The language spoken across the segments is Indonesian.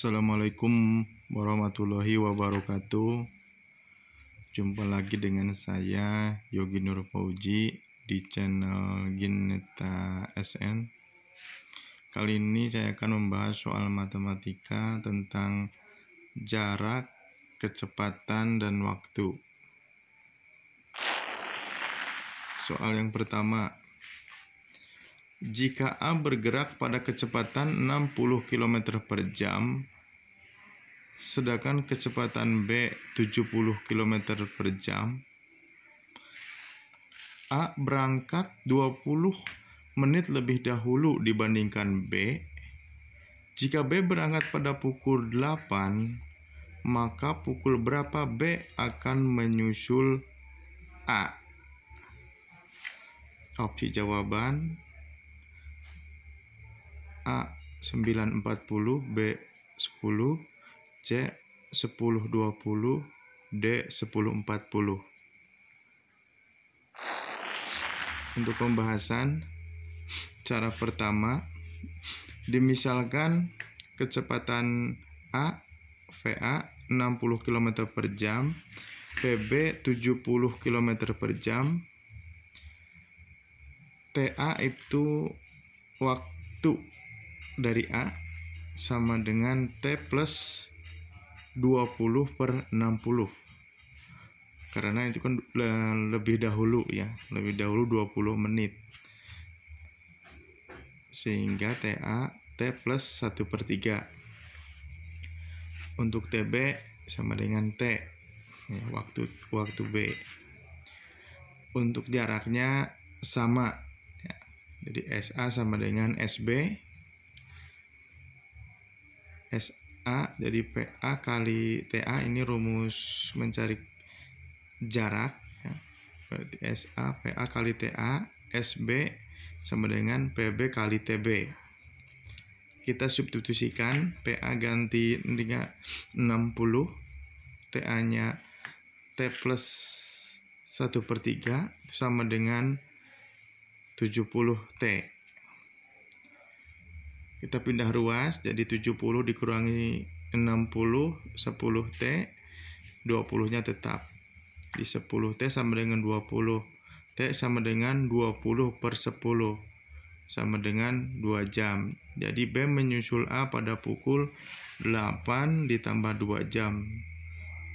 Assalamualaikum warahmatullahi wabarakatuh. Jumpa lagi dengan saya Yogi Nur Fauji di channel Gineta SN. Kali ini saya akan membahas soal matematika tentang jarak, kecepatan, dan waktu. Soal yang pertama, jika A bergerak pada kecepatan 60 km per jam, sedangkan kecepatan B 70 km per jam, A berangkat 20 menit lebih dahulu dibandingkan B. Jika B berangkat pada pukul 8, maka pukul berapa B akan menyusul A? Opsi jawaban: A 9.40, B 10, C 10.20, D 10.40. Untuk pembahasan, cara pertama, dimisalkan kecepatan A, VA 60 km per jam, PB 70 km per jam, TA itu waktu dari A sama dengan T plus 20 per 60, karena itu kan lebih dahulu ya, lebih dahulu 20 menit, sehingga TA T plus 1/3. Untuk TB sama dengan T ya, waktu B. Untuk jaraknya sama ya, jadi SA sama dengan SB, SA jadi PA kali TA, ini rumus mencari jarak ya. Berarti SA PA kali TA, SB sama dengan PB kali TB. Kita substitusikan, PA ganti dengan 60, TA nya T plus 1/3 sama dengan 70 T. Kita pindah ruas, jadi 70 dikurangi 60, 10 T, 20 nya tetap. Di 10 T sama dengan 20, T sama dengan 20 per 10, sama dengan 2 jam. Jadi B menyusul A pada pukul 8 ditambah 2 jam,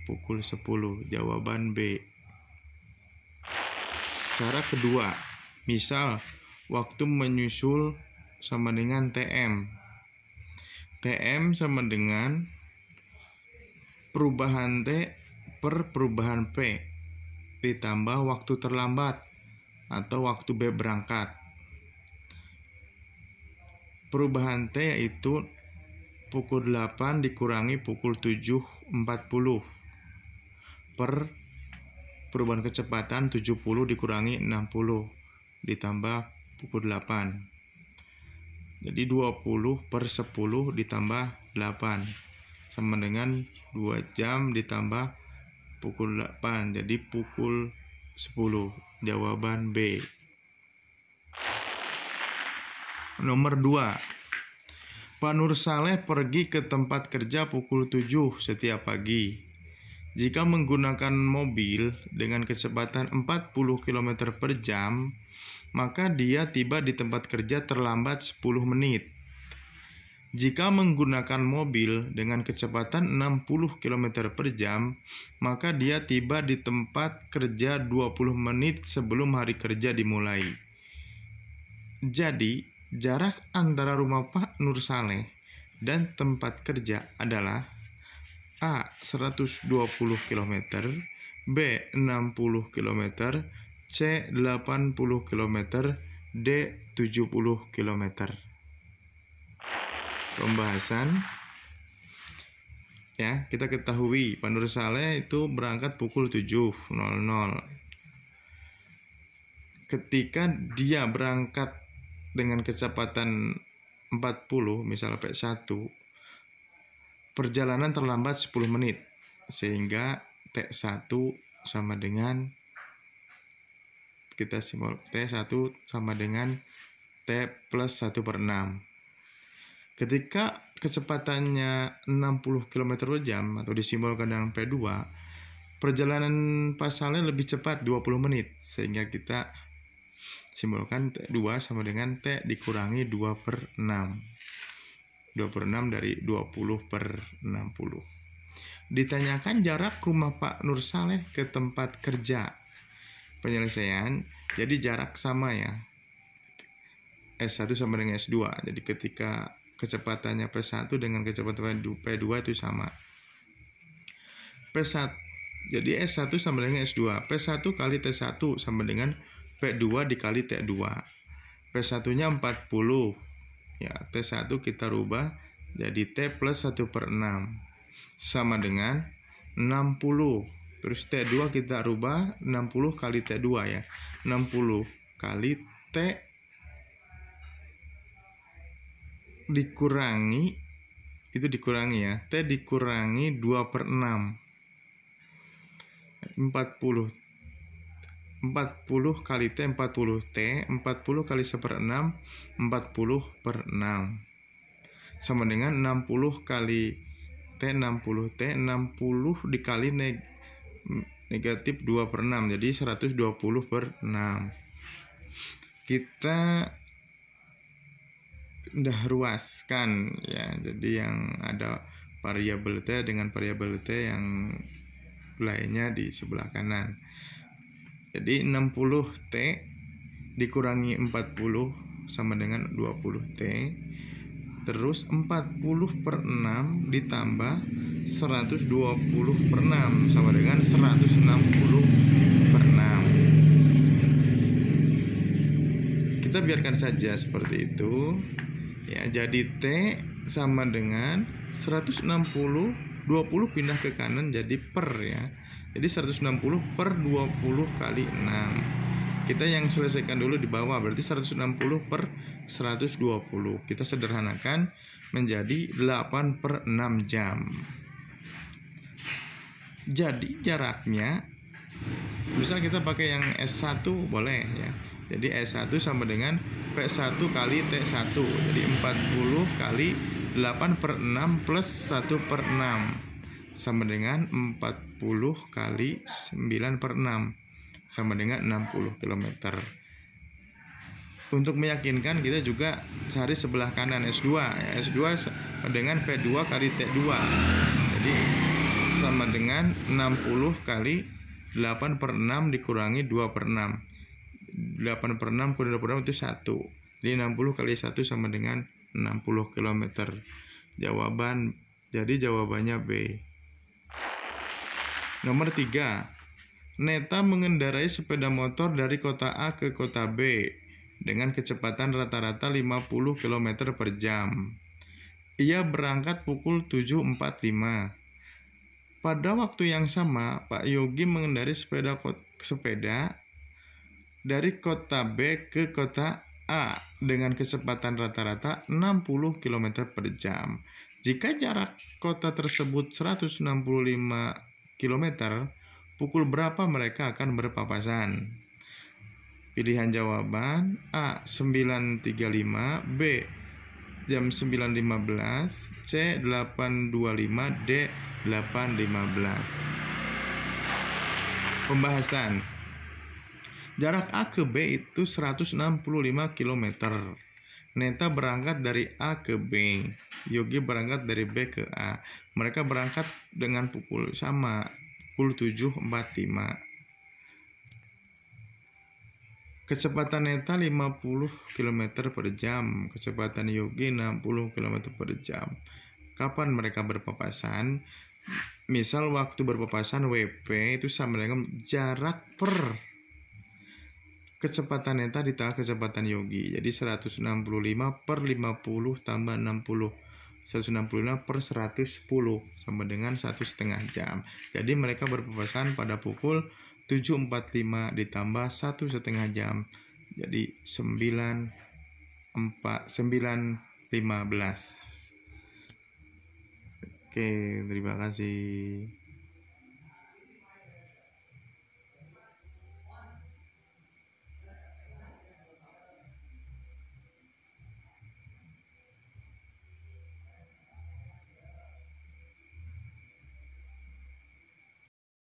pukul 10. Jawaban B. Cara kedua, misal waktu menyusul sama dengan TM. TM sama dengan perubahan T per perubahan P ditambah waktu terlambat atau waktu B berangkat. Perubahan T yaitu pukul 8 dikurangi pukul 7.40 per perubahan kecepatan 70 dikurangi 60 ditambah pukul 8. Jadi 20 per 10 ditambah 8 sama dengan 2 jam ditambah pukul 8, jadi pukul 10. Jawaban B. Nomor 2. Pak Nur Saleh pergi ke tempat kerja pukul 7 setiap pagi. Jika menggunakan mobil dengan kecepatan 40 km per jam, maka dia tiba di tempat kerja terlambat 10 menit. Jika menggunakan mobil dengan kecepatan 60 km per jam, maka dia tiba di tempat kerja 20 menit sebelum hari kerja dimulai. Jadi, jarak antara rumah Pak Nur Saleh dan tempat kerja adalah A 120 km, B 60 km, C 80 km, D 70 km. Pembahasan ya, kita ketahui Pak Nur Saleh itu berangkat pukul 7.00. Ketika dia berangkat dengan kecepatan 40, misalnya P1, perjalanan terlambat 10 menit, sehingga T1 sama dengan, kita simbol T1 sama dengan T plus 1/6. Ketika kecepatannya 60 km per jam atau disimbolkan dengan P2, perjalanan pasalnya lebih cepat 20 menit, sehingga kita simbolkan T2 sama dengan T dikurangi 2/6. 2/6 dari 20/60. Ditanyakan jarak rumah Pak Nur Saleh ke tempat kerja. Penyelesaian, jadi jarak sama ya, S1 sama dengan S2. Jadi ketika kecepatannya P1 dengan kecepatan P2 itu sama. P1, jadi S1 sama dengan S2. P1 kali T1 sama dengan P2 dikali T2. P1 nya 40 ya, T1 kita rubah jadi T plus 1/6 sama dengan 60. Terus T2 kita rubah 60 kali T2 ya, 60 kali T dikurangi, itu dikurangi ya, T dikurangi 2/6, 40 kali T 40 T, 40 kali 1/6 40/6 sama dengan 60 kali T 60 T, 60 dikali negatif 2/6, jadi 120/6. Kita udah ruaskan ya, jadi yang ada variabel T dengan variabel T yang lainnya di sebelah kanan. Jadi 60 T dikurangi 40 sama dengan 20 T, terus 40/6 ditambah 120/6 sama dengan 160/6. Kita biarkan saja seperti itu ya. Jadi T sama dengan 160, 20 pindah ke kanan jadi per ya. Jadi 160/20 kali 6. Kita yang selesaikan dulu di bawah, berarti 160/120. Kita sederhanakan menjadi 8/6 jam. Jadi jaraknya, misal kita pakai yang S1 boleh ya. Jadi S1 sama dengan P1 kali T1. Jadi 40 kali 8/6 plus 1/6 sama dengan 40 kali 9/6 sama dengan 60 km. Untuk meyakinkan kita juga cari sebelah kanan S2 ya. S2 dengan P2 kali T2. Jadi sama dengan 60 kali 8/6 dikurangi 2/6. 8/6 kurang 2/6 itu 1. Jadi 60 kali 1 sama dengan 60 km. Jawabannya B. Nomor 3. Neta mengendarai sepeda motor dari kota A ke kota B dengan kecepatan rata-rata 50 km per jam. Ia berangkat pukul 7.45. Pada waktu yang sama, Pak Yogi mengendarai sepeda dari kota B ke kota A dengan kecepatan rata-rata 60 km per jam. Jika jarak kota tersebut 165 km, pukul berapa mereka akan berpapasan? Pilihan jawaban: A. 9.35, B. jam 9.15, C. 8.25, D. 8.15. Pembahasan. Jarak A ke B itu 165 km. Neta berangkat dari A ke B, Yogi berangkat dari B ke A. Mereka berangkat dengan pukul 7.45. Kecepatan Neta 50 km per jam, kecepatan Yogi 60 km per jam. Kapan mereka berpapasan? Misal waktu berpapasan WP itu sama dengan jarak per kecepatan Neta ditambah kecepatan Yogi. Jadi 165 per 50 tambah 60. 165 per 110 sama dengan 1,5 jam. Jadi mereka berpapasan pada pukul 7.45 ditambah 1,5 jam. Jadi 9.15. Oke, terima kasih.